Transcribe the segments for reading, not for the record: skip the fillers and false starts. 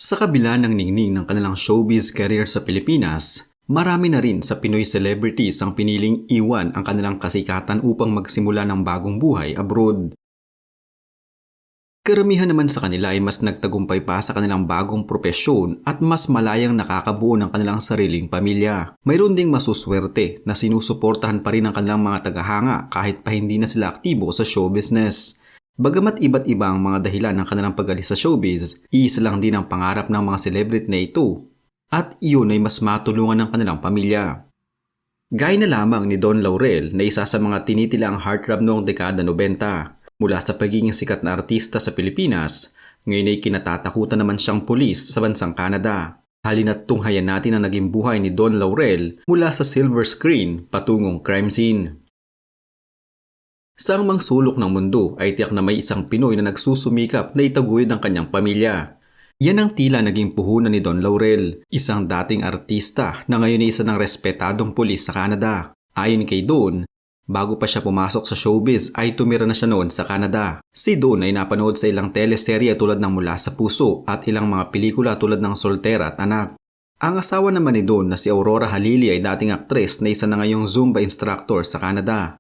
Sa kabila ng ningning ng kanilang showbiz career sa Pilipinas, marami na rin sa Pinoy celebrities ang piniling iwan ang kanilang kasikatan upang magsimula ng bagong buhay abroad. Karamihan naman sa kanila ay mas nagtagumpay pa sa kanilang bagong propesyon at mas malayang nakakabuo ng kanilang sariling pamilya. Mayroon ding masuswerte na sinusuportahan pa rin ang kanilang mga tagahanga kahit pa hindi na sila aktibo sa show business. Bagamat iba't iba ang mga dahilan ng kanilang pag-alis sa showbiz, iisa lang din ang pangarap ng mga celebrity na ito. At iyon ay mas matulungan ng kanilang pamilya. Gaya na lamang ni Don Laurel na isa sa mga tinitilang heartthrob noong dekada 90. Mula sa pagiging sikat na artista sa Pilipinas, ngayon ay kinatatakutan naman siyang pulis sa bansang Canada. Halina't tunghayan natin ang naging buhay ni Don Laurel mula sa silver screen patungong crime scene. Sa angmang sulok ng mundo ay tiyak na may isang Pinoy na nagsusumikap na itaguyod ang kanyang pamilya. Yan ang tila naging puhunan ni Don Laurel, isang dating artista na ngayon ay isa ng respetadong pulis sa Canada. Ayon kay Don, bago pa siya pumasok sa showbiz ay tumira na siya noon sa Canada. Si Don ay napanood sa ilang teleserye tulad ng Mula sa Puso at ilang mga pelikula tulad ng Soltera at Anak. Ang asawa naman ni Don na si Aurora Halili ay dating aktres na isa na ngayong Zumba instructor sa Canada.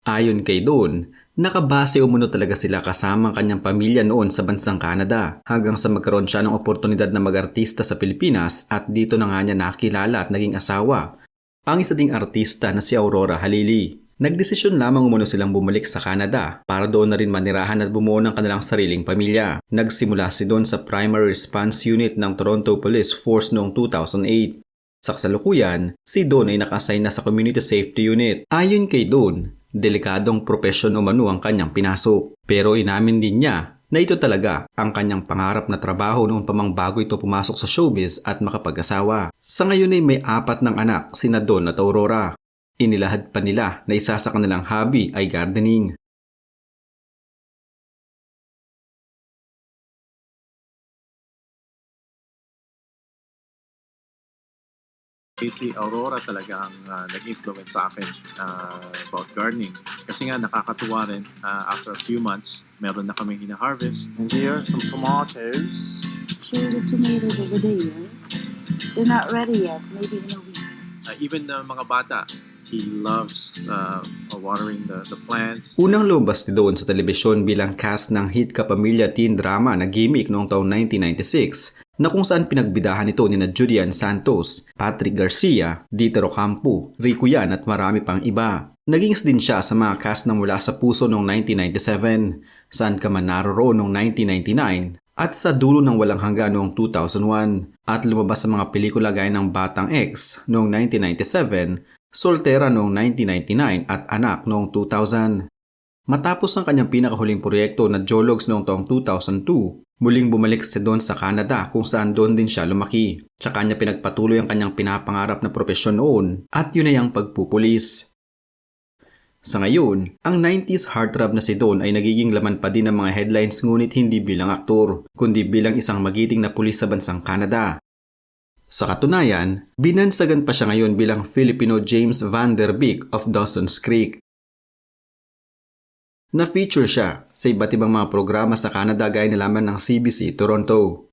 Ayon kay Don, nakabase umuno talaga sila kasama ang kanyang pamilya noon sa bansang Canada hanggang sa magkaroon siya ng oportunidad na mag-artista sa Pilipinas at dito na nga niya nakilala at naging asawa ang isa ding artista na si Aurora Halili. Nagdesisyon lamang umuno silang bumalik sa Canada para doon na rin manirahan at bumuo ng kanilang sariling pamilya. Nagsimula si Don sa Primary Response Unit ng Toronto Police Force noong 2008. Sa kasalukuyan, si Don ay naka-assign na sa Community Safety Unit. Ayon kay Don, delikadong propesyon umano ang kanyang pinasok. Pero inamin din niya na ito talaga ang kanyang pangarap na trabaho noon pa mang bago ito pumasok sa showbiz at makapag-asawa. Sa ngayon ay may 4 ng anak, sina Don at Aurora. Inilahad pa nila na isa sa kanilang hobby ay gardening. Si Aurora talaga ang nag-influence sa akin about gardening. Kasi nga nakakatuwa rin, after a few months, meron na kaming hina-harvest. And here, some tomatoes. Sure, the tomatoes over there. They're not ready yet. Maybe in a week. Even mga bata, he loves watering the plants. Unang lumabas ni Don sa telebisyon bilang cast ng hit kapamilya teen drama na Gimmick noong taong 1996 na kung saan pinagbidahan ito ni Julian Santos, Patrick Garcia, Dieter Ocampo, Rico Yan at marami pang iba. Naging din siya sa mga cast ng Mula sa Puso noong 1997, Saan Ka Man Naroroon noong 1999 at Sa Dulo ng Walang Hanggan noong 2001 at lumabas sa mga pelikula gaya ng Batang X noong 1997, Soltera noong 1999 at Anak noong 2000. Matapos ang kanyang pinakahuling proyekto na Jologs noong taong 2002, muling bumalik si Don sa Canada kung saan doon din siya lumaki. Tsaka niya pinagpatuloy ang kanyang pinapangarap na propesyon noon at yun ay ang pagpupulis. Sa ngayon, ang 90s heartthrob na si Don ay nagiging laman pa din ng mga headlines ngunit hindi bilang aktor, kundi bilang isang magiting na pulis sa bansang Canada. Sa katunayan, binansagan pa siya ngayon bilang Filipino James Van Der Beek of Dawson's Creek. Na-feature siya sa iba't ibang mga programa sa Canada gaya na lamang ng CBC Toronto.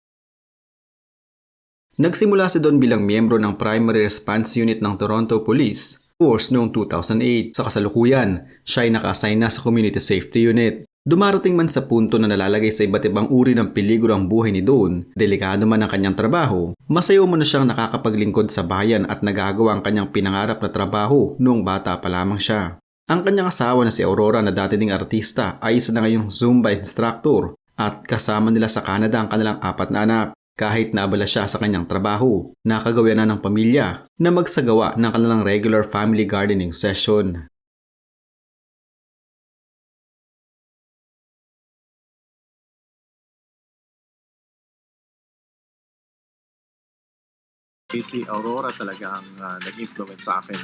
Nagsimula si Don bilang miyembro ng Primary Response Unit ng Toronto Police Force noong 2008. Sa kasalukuyan, siya ay naka-assign na sa Community Safety Unit. Dumarating man sa punto na nalalagay sa iba't ibang uri ng peligro ang buhay ni Don, delikado man ang kanyang trabaho, masaya umano siyang nakakapaglingkod sa bayan at nagagawa ang kanyang pinangarap na trabaho noong bata pa lamang siya. Ang kanyang asawa na si Aurora na dati ding artista ay isa na ngayong Zumba instructor at kasama nila sa Canada ang kanilang 4 na anak. Kahit naabala siya sa kanyang trabaho, nakagawa na ng pamilya na magsagawa ng kanilang regular family gardening session. Si Aurora talaga ang nag-influence sa akin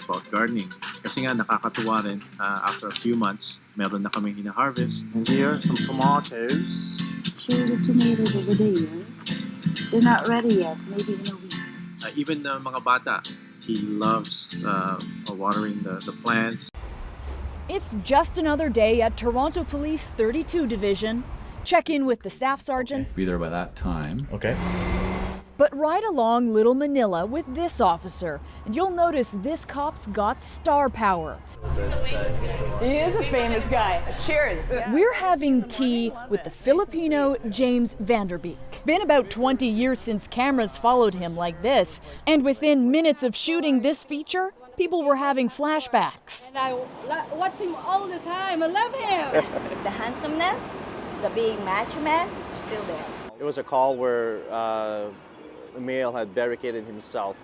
about gardening. Kasi nga nakakatuwa rin, after a few months, meron na kaming hina-harvest. And here, some tomatoes. Sure, the tomatoes over there. They're not ready yet. Maybe in a week. Even mga bata, he loves watering the plants. It's just another day at Toronto Police 32 Division. check in with the staff sergeant, Be there by that time. Okay. but ride along Little Manila with this officer, and you'll notice this cop's got star power. He is a famous guy. Cheers. We're having tea with the Filipino James Vanderbeek. Been about 20 years since cameras followed him like this, and within minutes of shooting this feature, people were having flashbacks. And I watch him all the time. I love him. The handsomeness, the being macho man, still there. It was a call where the male had barricaded himself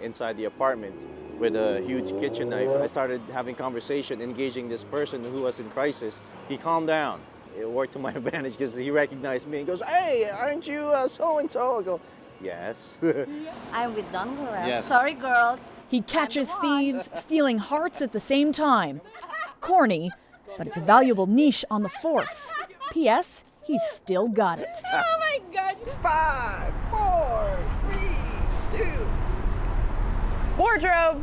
inside the apartment with a huge kitchen knife. I started having conversation, engaging this person who was in crisis. He calmed down. It worked to my advantage because he recognized me. He goes, "Hey, aren't you so-and-so?" I go, "Yes." I'm with Don Laurel. Yes. Sorry, girls. He catches thieves stealing hearts at the same time. Corny, but it's a valuable niche on the force. P.S. He's still got it. Oh my God. 5, 4, 3, 2. Wardrobe.